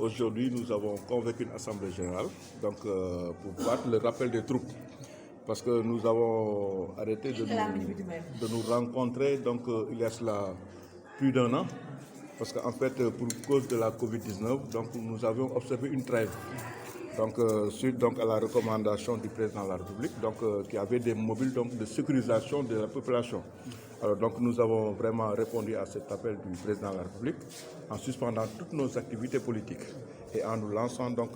Aujourd'hui, nous avons convoqué une assemblée générale pour battre le rappel des troupes. Parce que nous avons arrêté de nous rencontrer il y a cela plus d'un an. Parce qu'en fait, pour cause de la Covid-19, nous avions observé une trêve. Suite à la recommandation du président de la République, qui avait des mobiles de sécurisation de la population. Alors nous avons vraiment répondu à cet appel du président de la République en suspendant toutes nos activités politiques et en nous lançant dans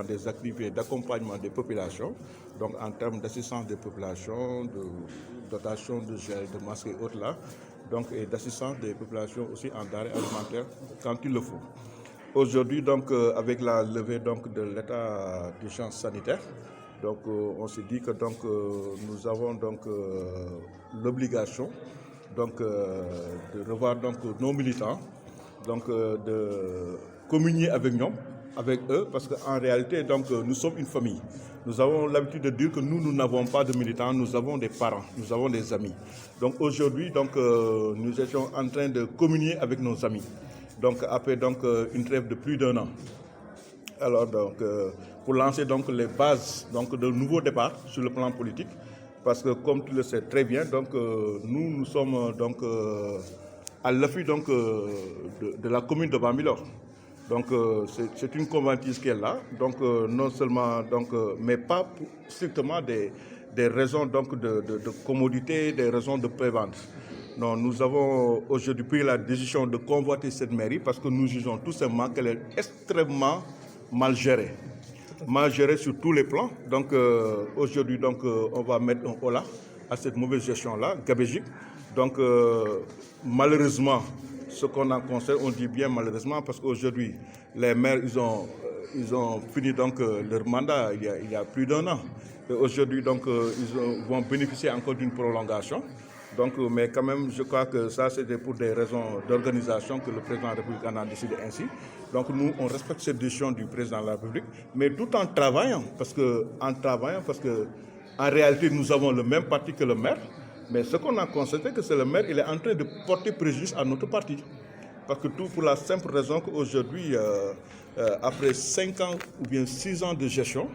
des activités d'accompagnement des populations, en termes d'assistance des populations, de dotation de gel, de masques et autres là, et d'assistance des populations aussi en denrées alimentaires quand il le faut. Aujourd'hui, avec la levée de l'état d'urgence sanitaire, on s'est dit que nous avons l'obligation de revoir nos militants, de communier avec eux, parce qu'en réalité, nous sommes une famille. Nous avons l'habitude de dire que nous n'avons pas de militants, nous avons des parents, nous avons des amis. Aujourd'hui, nous étions en train de communier avec nos amis. Après une trêve de plus d'un an. Alors pour lancer les bases de nouveaux départs sur le plan politique, parce que comme tu le sais très bien, nous sommes à l'affût de la commune de Bambilor. C'est une convoitise qui est là, non seulement mais pas strictement des raisons de commodité, des raisons de prévente. Non, nous avons aujourd'hui pris la décision de convoiter cette mairie parce que nous jugeons tout simplement qu'elle est extrêmement mal gérée. Mal gérée sur tous les plans. Aujourd'hui, on va mettre un holà à cette mauvaise gestion-là, gabégique. Malheureusement, ce qu'on en constate, on dit bien malheureusement parce qu'aujourd'hui, les maires, ils ont fini leur mandat il y a plus d'un an. Et aujourd'hui, ils vont bénéficier encore d'une prolongation. Mais quand même, je crois que ça, c'était pour des raisons d'organisation que le président de la République en a décidé ainsi. Nous, on respecte cette décision du président de la République, mais tout en travaillant, parce qu'en réalité, nous avons le même parti que le maire, mais ce qu'on a constaté, c'est que le maire, il est en train de porter préjudice à notre parti. Parce que tout pour la simple raison qu'aujourd'hui, après 5 ans ou bien 6 ans de gestion,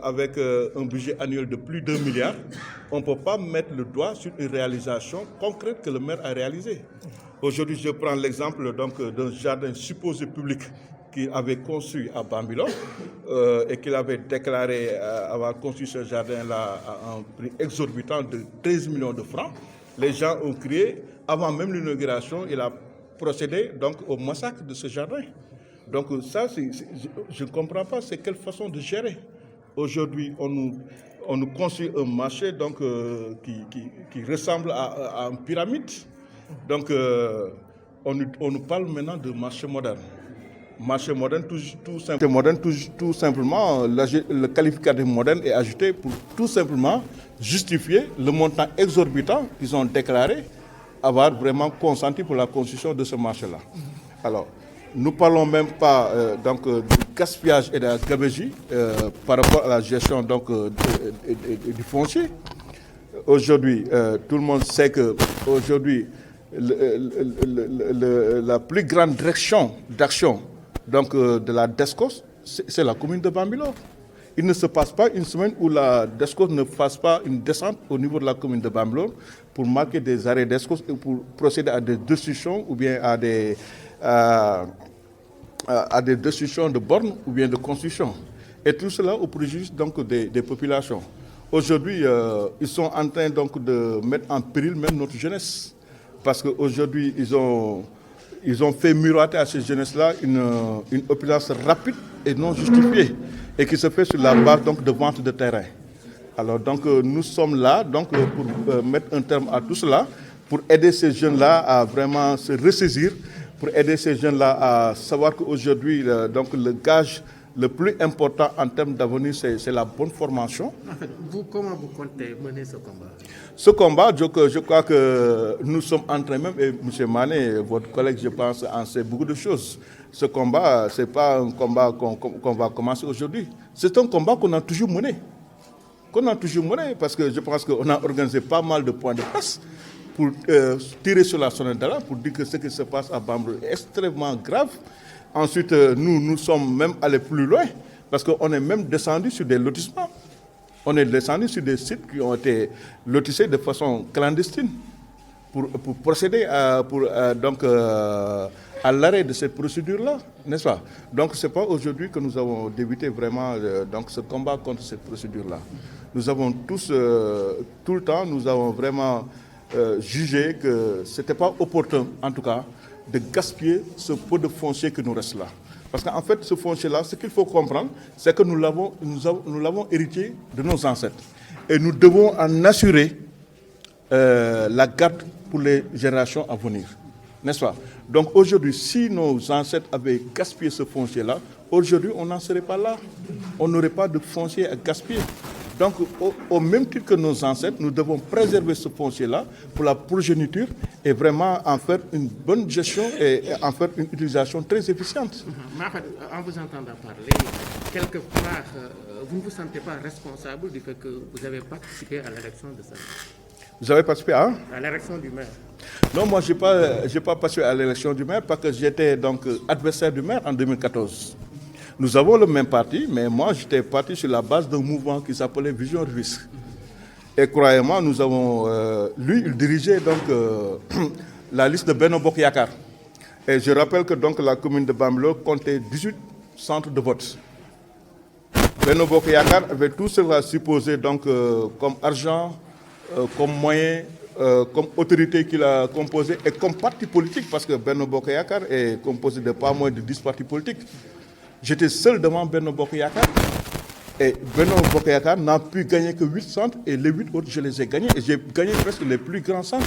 avec un budget annuel de plus d'1 milliard, on ne peut pas mettre le doigt sur une réalisation concrète que le maire a réalisée. Aujourd'hui, je prends l'exemple d'un jardin supposé public qu'il avait construit à Bambilor et qu'il avait déclaré avoir construit ce jardin-là à un prix exorbitant de 13 millions de francs. Les gens ont crié, avant même l'inauguration, il a procédé au massacre de ce jardin. Ça, je ne comprends pas, c'est quelle façon de gérer. Aujourd'hui, on nous construit un marché qui ressemble à une pyramide. On nous parle maintenant de marché moderne. Marché moderne, tout simplement, le qualificatif moderne est ajouté pour tout simplement justifier le montant exorbitant qu'ils ont déclaré avoir vraiment consenti pour la construction de ce marché-là. Alors, nous ne parlons même pas du gaspillage et de la gabegie par rapport à la gestion du foncier. Aujourd'hui, tout le monde sait que aujourd'hui la plus grande direction d'action de la DESCOS, c'est la commune de Bambilor. Il ne se passe pas une semaine où la DESCOS ne fasse pas une descente au niveau de la commune de Bambilor pour marquer des arrêts DESCOS et pour procéder à des destructions ou bien à des destructions de bornes ou bien de construction. Et tout cela au préjudice des populations. Aujourd'hui, ils sont en train de mettre en péril même notre jeunesse. Parce qu'aujourd'hui, ils ont fait miroiter à cette jeunesse-là une opulence rapide et non justifiée et qui se fait sur la base de vente de terrain. Alors nous sommes là pour mettre un terme à tout cela, pour aider ces jeunes-là à vraiment se ressaisir, pour aider ces jeunes-là à savoir qu'aujourd'hui, le gage le plus important en termes d'avenir, c'est la bonne formation. En fait, comment vous comptez mener ce combat? Ce combat, je crois que nous sommes en train même, et M. Mané, votre collègue, je pense, en sait beaucoup de choses. Ce combat, ce n'est pas un combat qu'on va commencer aujourd'hui. C'est un combat qu'on a toujours mené. Parce que je pense qu'on a organisé pas mal de points de presse pour tirer sur la sonnette d'alarme, pour dire que ce qui se passe à Bambilor est extrêmement grave. Ensuite, nous sommes même allés plus loin parce qu'on est même descendu sur des lotissements. On est descendu sur des sites qui ont été lotissés de façon clandestine pour procéder à l'arrêt de cette procédure-là, n'est-ce pas? Donc ce n'est pas aujourd'hui que nous avons débuté vraiment ce combat contre cette procédure-là. Nous avons tous, tout le temps, nous avons vraiment jugé que ce n'était pas opportun, en tout cas, de gaspiller ce peu de foncier qui nous reste là. Parce qu'en fait, ce foncier-là, ce qu'il faut comprendre, c'est que nous l'avons hérité de nos ancêtres. Et nous devons en assurer la garde pour les générations à venir. N'est-ce pas? Donc aujourd'hui, si nos ancêtres avaient gaspillé ce foncier-là, aujourd'hui, on n'en serait pas là. On n'aurait pas de foncier à gaspiller. Donc, au même titre que nos ancêtres, nous devons préserver ce foncier-là pour la progéniture et vraiment en faire une bonne gestion et en faire une utilisation très efficiente. Mais en fait, en vous entendant parler, quelque part, vous ne vous sentez pas responsable du fait que vous avez participé à l'élection de ça? Vous avez participé à l'élection du maire? Non, moi, je n'ai pas participé à l'élection du maire parce que j'étais donc adversaire du maire en 2014. Nous avons le même parti, mais moi, j'étais parti sur la base d'un mouvement qui s'appelait Vision Rufisque. Et croyez-moi, nous avons... lui, il dirigeait donc la liste de Benno Bokk Yakaar. Et je rappelle que donc, la commune de Bambilor comptait 18 centres de vote. Benno Bokk Yakaar avait tout cela supposé donc, comme argent, comme moyen, comme autorité qu'il a composé et comme parti politique, parce que Benno Bokk Yakaar est composé de pas moins de 10 partis politiques. J'étais seul devant Benno Bokk Yakaar et Benno Bokk Yakaar n'a pu gagner que 8 centres et les 8 autres, je les ai gagnés. Et j'ai gagné presque les plus grands centres.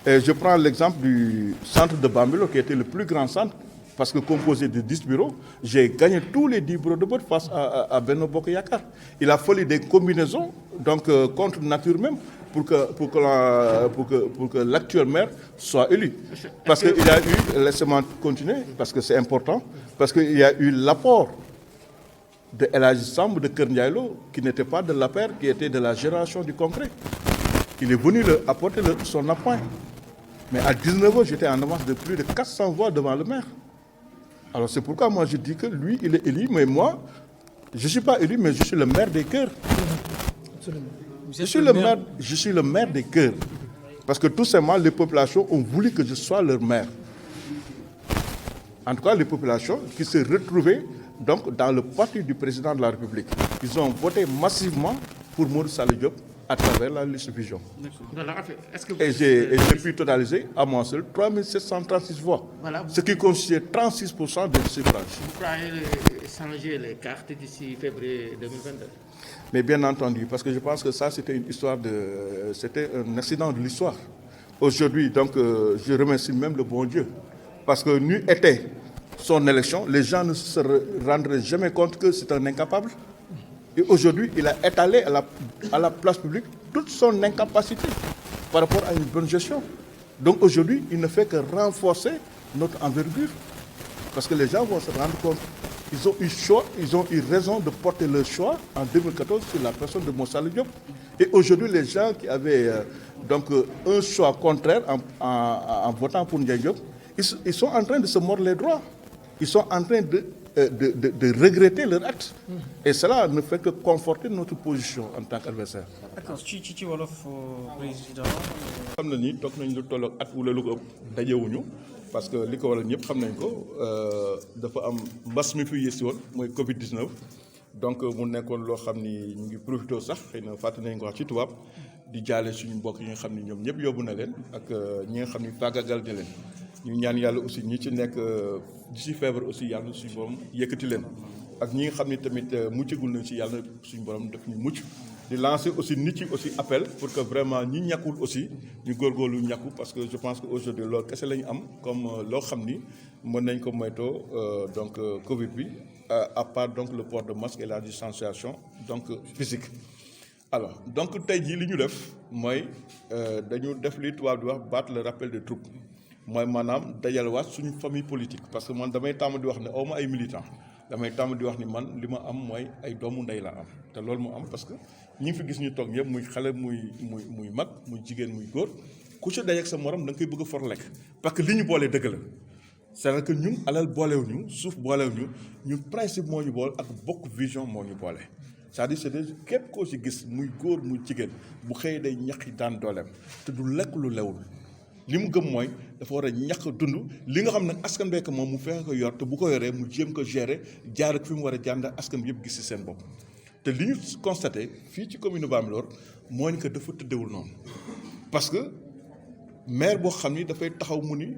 Et je prends l'exemple du centre de Bambilor qui était le plus grand centre parce que composé de 10 bureaux, j'ai gagné tous les 10 bureaux de vote face à Benno Bokk Yakaar. Il a fallu des combinaisons donc, contre nature même pour que l'actuel maire soit élu. Parce qu'il y a eu, laissez-moi continuer, parce que c'est important, parce qu'il y a eu l'apport de El Hadji Samb de Kër Ndiaye Lo, qui n'était pas de l'APR, qui était de la génération du concret. Il est venu apporter son appoint. Mais à 19 ans, j'étais en avance de plus de 400 voix devant le maire. Alors c'est pourquoi moi je dis que lui, il est élu, mais moi, je ne suis pas élu, mais je suis le maire des cœurs. Absolument. Je suis le maire des cœurs. Parce que tout simplement, les populations ont voulu que je sois leur maire. En tout cas, les populations qui se retrouvaient donc, dans le parti du président de la République. Ils ont voté massivement pour Mamadou Saleh Diop à travers la liste Vision. Et j'ai pu totaliser à moi seul 3736 voix, voilà, ce qui constitue 36% des suffrages. Vous croyez changer les cartes d'ici février 2022? Mais bien entendu, parce que je pense que ça, c'était c'était un accident de l'histoire. Aujourd'hui, donc, je remercie même le bon Dieu. Parce que n'eût été son élection, les gens ne se rendraient jamais compte que c'est un incapable. Et aujourd'hui, il a étalé à la place publique toute son incapacité par rapport à une bonne gestion. Donc aujourd'hui, il ne fait que renforcer notre envergure. Parce que les gens vont se rendre compte. Ils ont eu raison de porter leur choix en 2014 sur la personne de Mamadou Saleh Diop. Et aujourd'hui, les gens qui avaient donc, un choix contraire en votant pour Ndiaye Diop, ils sont en train de se mordre les doigts. Ils sont en train de regretter leur acte. Et cela ne fait que conforter notre position en tant qu'adversaire. D'accord. ci wolof président. xam na ni toog nañ lu tolloog at wala lu ko ëpp dajewuñu parce que li ko waral ñëpp xam nañ ko dafa am mbas mi fi yéesi woon mooy Covid 19. donc mu nekkoon loo xam ni ñu ngi profité sax xëy na fàtte nañ ko wax ci tubaab di jaale suñu mbokk yi nga xam ni ñoom ñëpp yóbbu na leen ak ñi nga xam ni faagagal na leen. ñu ñaan yàlla aussi ñi ci nekk di ci feebar aussi yàlla suñu borom yëkkati leen ak ñi nga xam ni tamit muccagul nañ ci yàlla suñu borom def ñu mucc di lancer aussi nit yi aussi appel pour que vraiment ñi ñàkkul aussi ñu góorgóorlu ñàkku parce que je pense que aujourd'hui loolu kese la ñu am comme loo xam ni mën nañ ko moytoo donc Covid bi à part donc le port de masque et la distanciation donc physique. alors donc tey jii li ñu def mooy dañu def li tubaab di wax battre le rappel des troupes. mooy maanaam dajalewaat suñu famille politique parce que man damay tàmm di wax ne aw ma ay militants damay tàmm di wax ni man li ma am mooy ay doomu ndey la am te loolu moo am parce que ñi ngi fi gis ñu toog ñëpp muy xale muy mag muy jigéen muy góor ku ci dajeek sa morom da nga koy bëgg a for lekk parce que li ñu boolee dëgg la c'est-à-dire que ñun alal boolewuñu suuf boolewuñu ñun principe moo ñu boole ak bokk vision moo ñu boole c'est-à-dire c'est des képp koo ci gis muy góor muy jigéen bu xëyee day ñax yi daan dooleem te du lekk lu lewul li mu gëm mooy dafa war a ñàkk dund li nga xam ne askan bekk moom mu fexe ko yor te bu ko yoree mu jéem ko gérer jaar ak fi mu war a jànd askan bi yëpp gis ci seen bopp te li ñu constaté fii ci commune Bambilor moo ni que dafa tëddewul noonu parce que maire boo xam ni dafay taxaw mu ni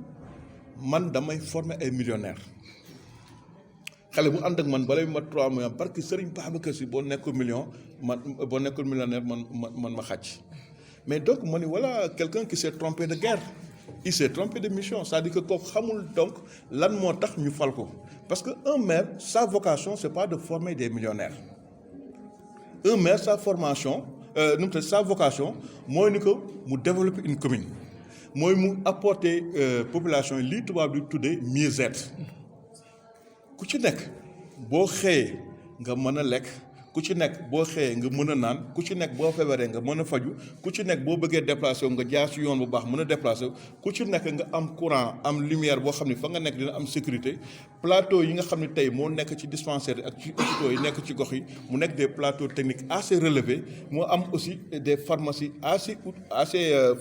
man damay former ay millionnaires xale bu ànd ak man balay ma 3 millions parce que Serigne Babacar Sy boo nekkul millionnaire man ma xàcc mais donc ma ni voilà quelqu'un qui s'est trompé de guerre il s'est trompé de mission c'est-à-dire que kooku xamul donc lan moo tax ñu fal ko parce que un maire sa vocation c'est pas de former des millionnaires un maire sa formation sa vocation mooy ni ko mu développer une commune mooy mu apporter population yi lii tubaab di tuddee mieux-être ku ci nekk boo xëyee nga mën a lekk ku ci nekk boo xëyee nga mën a naan ku ci nekk boo feebaree nga mën a faju ku ci nekk boo bëggee déplacé wu nga jaar ci yoon bu baax mën a déplacé wu ku ci nekk nga am courant am lumière boo xam ne fa nga nekk dina am sécurité plateau yi nga xam ne tey moo nekk ci dispensaire ak ci hôpitaux yi nekk ci gox yi mu nekk des plateaux techniques assez relevés moo am aussi des pharmacies assez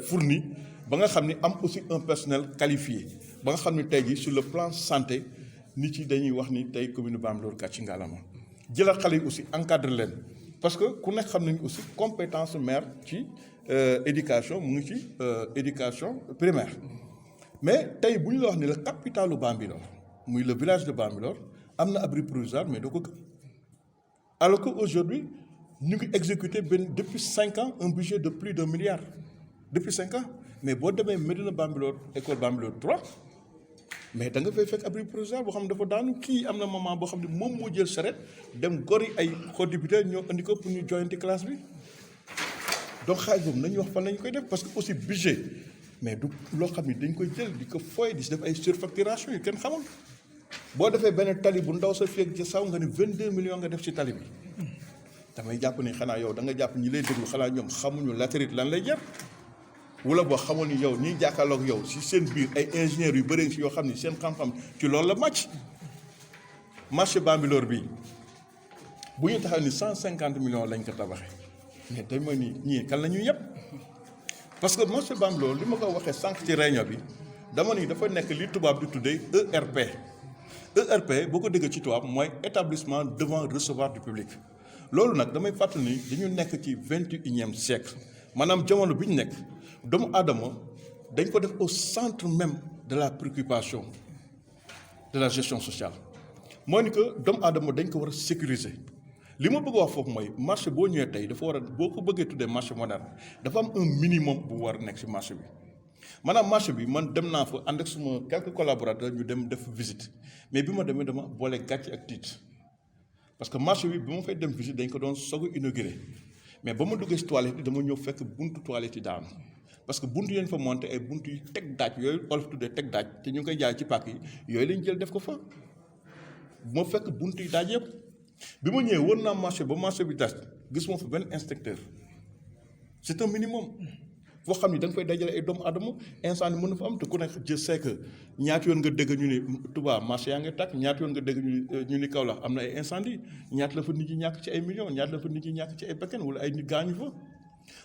fournies ba nga xam ni am aussi un personnel qualifié ba nga xam ni tey jii sur le plan santé nit yi dañuy wax ni tey commune Bambilor gàcce ngaalama jëlal xale yi aussi encadre leen parce que ku nekk xam nañu aussi compétence maire ci éducation mu ngi ci éducation primaire mais tey bu ñu la wax ni la capitalu Bambilor muy le village de Bambilor am na abri provisoire mais doo ko gëm alors que aujourd'hui ñu ngi exécuté depuis 5 ans un budget de plus d'1 milliard depuis 5 ans mais boo demee Médina Bambilor école Bambilor 3 mais da nga fay fekk abri provisoire boo xam ne dafa daanu kii am na moment boo xam ne moom moo jël charrette dem gori ay co-député ñoo indi ko pour ñu joyanti classe bi donc xaalis boobu nañu wax fan lañu koy def parce que aussi budget mais du loo xam ne dañ koy jël di ko fooy di si def ay surfacturation yu kenn xamul boo defee benn tali bu ndaw sa feeg ci saw nga ni 22 millions nga def ci tali bi damay jàpp ni xanaa yow da nga jàpp ñi lay déglu xanaa ñoom xamuñu latérite lan lay jar wala boo xamoon ni yow ñiy jàkkaarloog yow si seen biir ay ingénieurs yu bëri si yoo xam ni seen xam-xam ci loolu la màcc marché Bambilor bi bu ñu taxaw ni 150 millions lañ ko tabaxee mais dañ ma ni ñii kan la ñuy yëpp parce que marché Bambilor li ma ko waxee sànq ci réunion bi dama ni dafa nekk li tubaab di tuddee ERP ERP boo ko déggee ci tubaab mooy établissement devant recevoir du public loolu nag damay fàttali ni dañu nekk ci 21e siècle maanaam jamono bi ñu nekk doomu aadama dañ ko def au centre même de la préoccupation de la gestion sociale mooy ni que doomu aadama dañ ko war a sécuriser li ma bëgg wax foofu mooy marché boo ñëwee tey dafa war a boo ko bëggee tuddee marché moderne dafa am un minimum bu war a nekk ci marché bi maanaam marché bi man dem naa fa ànd ak suma quelques collaborateurs ñu dem def visite mais bi ma demee dama boole gàcce ak tiit parce que marché bi ma fay dem visite dañ ko doon soog a inauguré mais ba ma duggee ci toilette yi dama ñëw fekk buntu toilette yi daanu parce que buntu yéen fa monté ay buntu yu teg daaj yooyu olof tuddee teg daaj te ñu ngi koy jaay ci pàkk yi yooyu lañ jël def ko fa bu ma fekk buntu yi daaj yëpp bi ma ñëwee wër naa marché ba marché bi das gis moo fa benn inspecteur c'est un minimum foo xam ni da nga fay dajale ay doomu aadama incendie mën na fa am te ku nekk je sais que ñaata yoon nga dégg ñu ni Touba marché yaa ngi tàkk ñaata yoon nga dégg ñu ni Kaolack am na ay incendie ñaata la fa nit ñi ñàkk ci ay millions ñaata la fa nit ñi ñàkk ci ay bakkan wala ay nit gaañu fa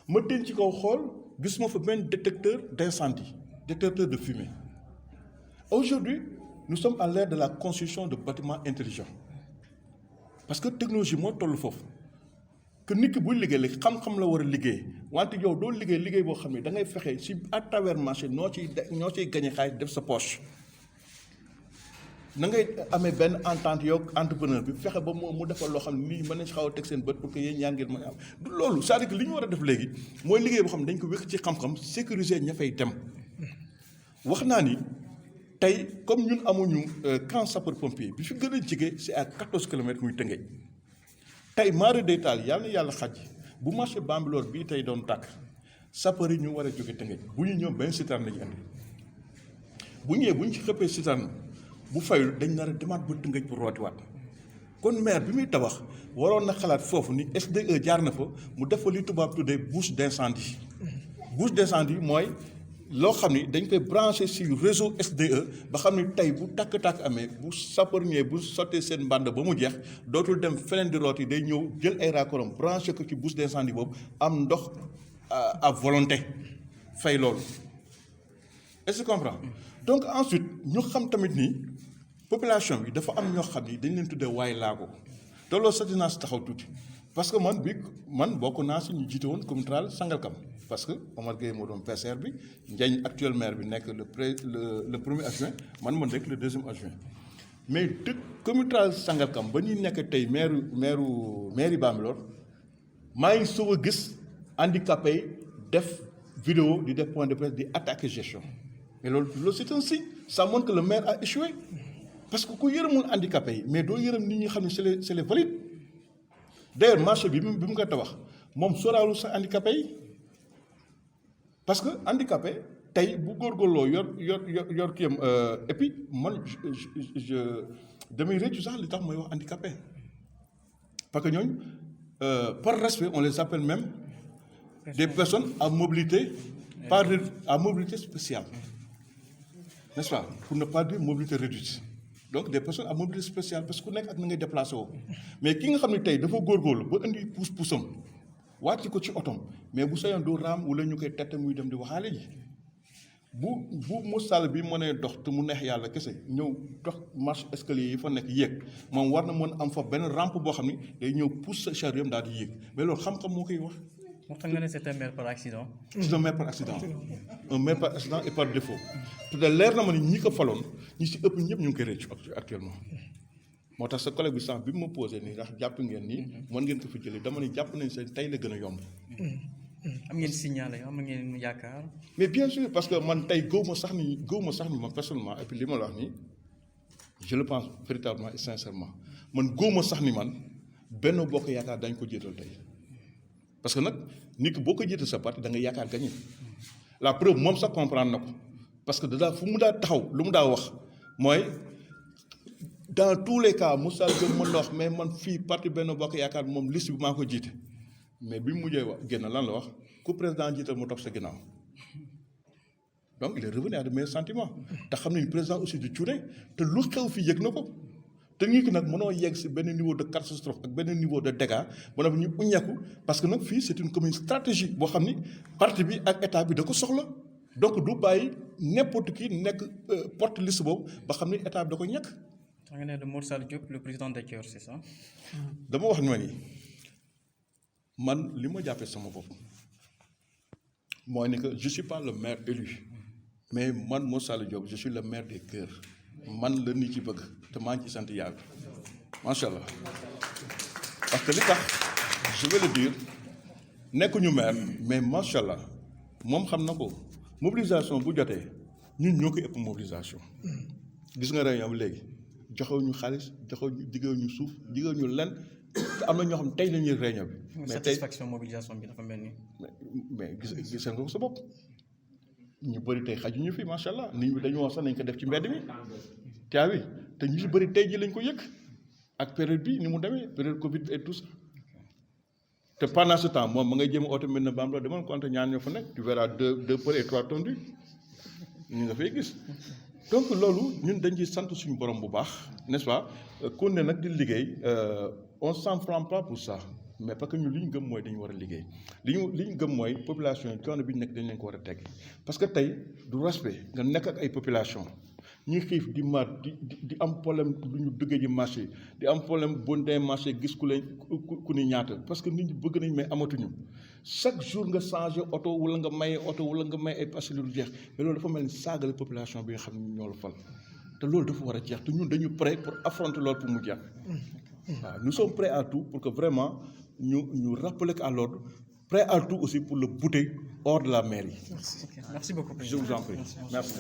ma teen ci kaw xool gis ma fa benn détecteur d'incendie détecteur de fumée aujourd'hui nous sommes à l'ère de la construction de bâtiments intelligents parce que technologie moo toll foofu que nit ki buy liggéey léegi xam-xam la war a liggéey wante yow doo liggéey boo xam ne da ngay fexe si à travers marché ñoo ciy gañe xaalis def sa poche na ngay amee benn entente yow entrepreneur bi fexe ba mu defal loo xam ne nii mën nañ si xaw a teg seen bët pour que yéen yaa ngeen mën a am du loolu c'est-à-dire que li ñu war a def léegi mooy liggéey boo xam ne dañ ko wékk ci xam-xam sécuriser ña fay dem wax naa ni tey comme ñun amuñu camp sapeur pompier bi fi gën a jege c'est à 14 kilomètres muy Tëngéej tey maari day taal yàlla na yàlla xaj bu marché Bambilor bii tey doon tàkk sapeur yi ñu war a jóge Tëngéej bu ñu ñëw benn citerne la ñu indi bu ñëwee bu ñu ci xëppee citerne bu fayul dañ nar a demaat ba Tëngéej pour rootiwaat kon maire bi muy tabax waroon na xalaat foofu ni SDE jaar na fa mu def fa li tubaab tuddee bouche d'incendie bouche d'incendie mooy loo xam ni dañ koy branché sur réseau SDE ba xam ni tey bu tàkk-tàkk amee bu sapeur ñëwee bu sottee seen mbànd ba mu jeex dootul dem feneen di rooti day ñëw jël ay raccords branché ko ci bouche d'incendie boobu am ndox à volonté fay loolu est-ce que tu comprends donc ensuite ñu xam tamit ni population bi dafa am ñoo xam ni dañ leen tuddee waay laago te loolu sax dinaa si taxaw tuuti parce que man bokk naa si ñu jiite woon communauté rurale Sangalkam parce que Omar Gueye moo doon PCR bi Ndiagne actuel maire bi nekk le premier adjoint man ma nekk le deuxième adjoint mais dëkk communauté rurale Sangalkam ba ñuy nekk tey maire Bambilor maa ngi soog a gis handicapé yi def vidéo di def point de presse di attaquer gestion mais loolu c'est un signe ça montre que le maire a échoué parce que ku yërëmul handicapé yi mais doo yërëm nit ñi xam ne c'est les valides d'ailleurs marché bi mu koy tabax moom soraalu sa handicapé yi parce que handicapé tey bu góorgóorloo yor kiyam et puis man je damay réccu sax li tax mooy wax handicapé parce que ñooñu par respect on les appelle même des personnes à mobilité à mobilité spéciale n'est-ce pas pour ne pas dire mobilité réduite donc des personnes à mobilité spéciale parce que ku nekk ak na ngay déplacé woo mais ki nga xam ne tey dafa góorgóorlu ba indi pousse-poussam wàcc ko ci otom mais bu sañoon doo raam wala ñu koy tette muy dem di waxaale ji bu Moussa bi mënee dox te mu neex yàlla kese ñëw dox marche escalier yi fa nekk yéeg moom war na mën am fa benn rampe boo xam ni day ñëw pousse sa chariot daal di yéeg mais loolu xam-xam moo koy wax. moo tax nga ne c'est un maire par accident. c'est un maire par accident un maire par accident et par défaut te de leer na ma ni ñi ko faloon ñi si ëpp ñëpp ñu ngi koy réccu actuellement. moo tax sa collègue bi sax bi mu ma posé nii ndax jàpp ngeen ni mën ngeen ko fi jëlee dama ni jàpp nañ seen tey la gën a yomb. am ngeen signalé am ngeen yaakaar. mais bien sûr parce que man tey gëw ma sax ni man personnellement et puis li ma la wax nii je le pense véritablement et sincèrement man gëw ma sax ni man Benno Bokk Yaakaar dañ ko jiital tey parce que nag nit ki boo ko jiital sa parti da nga yaakaar gagné la preuve moom sax comprendre na ko parce que daa fu mu daa taxaw lu mu daa wax mooy. Dans tous les cas Moussa Diop mën na wax mais man fii parti Benno Bokk Yaakaar moom liste bi maa ko jiite mais bi mu mujjee wax génn lan la wax ku président jiital mu topp sa ginnaaw donc il est revenu à de meilleurs sentiments te xam ne président aussi du cuune te lu xew fii yëg na ko te ngi ko nag mënoo yegg si benn niveau de catastrophe ak benn niveau de dégâts ba nag ñu uññeeku parce que nag fii c'est une commune stratégique boo xam ni parti bi ak état bi da ko soxla donc du bàyyi n'importe qui nekk porte liste boobu ba xam ni état bi da ko ñàkk. da nga ne de Mor Sall Diop le président de Dior c'est ça. dama wax ni ma nii man li ma jàppee sama bopp mooy ni que je suis pas le maire élu mais man Mor Sall Diop je suis le maire des cœurs man la nit ci bëgg te maa ngi ci sant yàlla macha allah parce que li tax je vais le dire nekkuñu maire mais macha allah moom xam na ko mobilisation bu jotee ñun ñoo ko ëpp mobilisation gis nga réunion bi léegi. joxew ñu xaalis joxew ñu diggew ñu suuf diggew ñu len te am na ñoo xam tey la ñuy réunion bi. mais satisfaction mobilisation bi dafa mel ni. mais gis nga ko sa bopp ñu bëri tey xajuñu fi macha allah nit ñi dañoo wax sax nañ ko def ci mbedd mi caabi te ñu si bëri tey ji lañ ko yëg ak période bi ni mu demee période Covid et tout ça te pendant ce temps moom ma ngay jéem a oote mel na Bambilor demal compte ñaan ñoo fa nekk tu verras deux pôles et 3 tondus ñu nga fay gis. donc loolu ñun dañ ciy sant suñu borom bu baax n'est-ce pas kon ne nag di liggéey on s'enflamme pas pour ça mais parce que ñun li ñu gëm mooy dañu war a liggéey li ñu gëm mooy population yi coono bi ñu nekk dañ leen ko war a teg parce que tey du respect nga nekk ak ay population ñuy xiif di mat di am problème lu ñu duggee ji marché di am problème bu dee marché gis ku ni ñaata parce que nit ñi bëgg nañ mais amatuñu chaque jour nga changé oto wala nga maye oto wala nga may ay passé lu jeex mais loolu dafa mel ni saagale population bi nga xam ne ñoo la fal te loolu dafa war a jeex te ñun dañu prêt pour affronter loolu pour mu jeex waaw nous sommes prêts à tout pour que vraiment ñu rappeler à l'ordre prêts à tout aussi pour le bouter hors de la mairie. Merci beaucoup. Je vous en prie. Merci.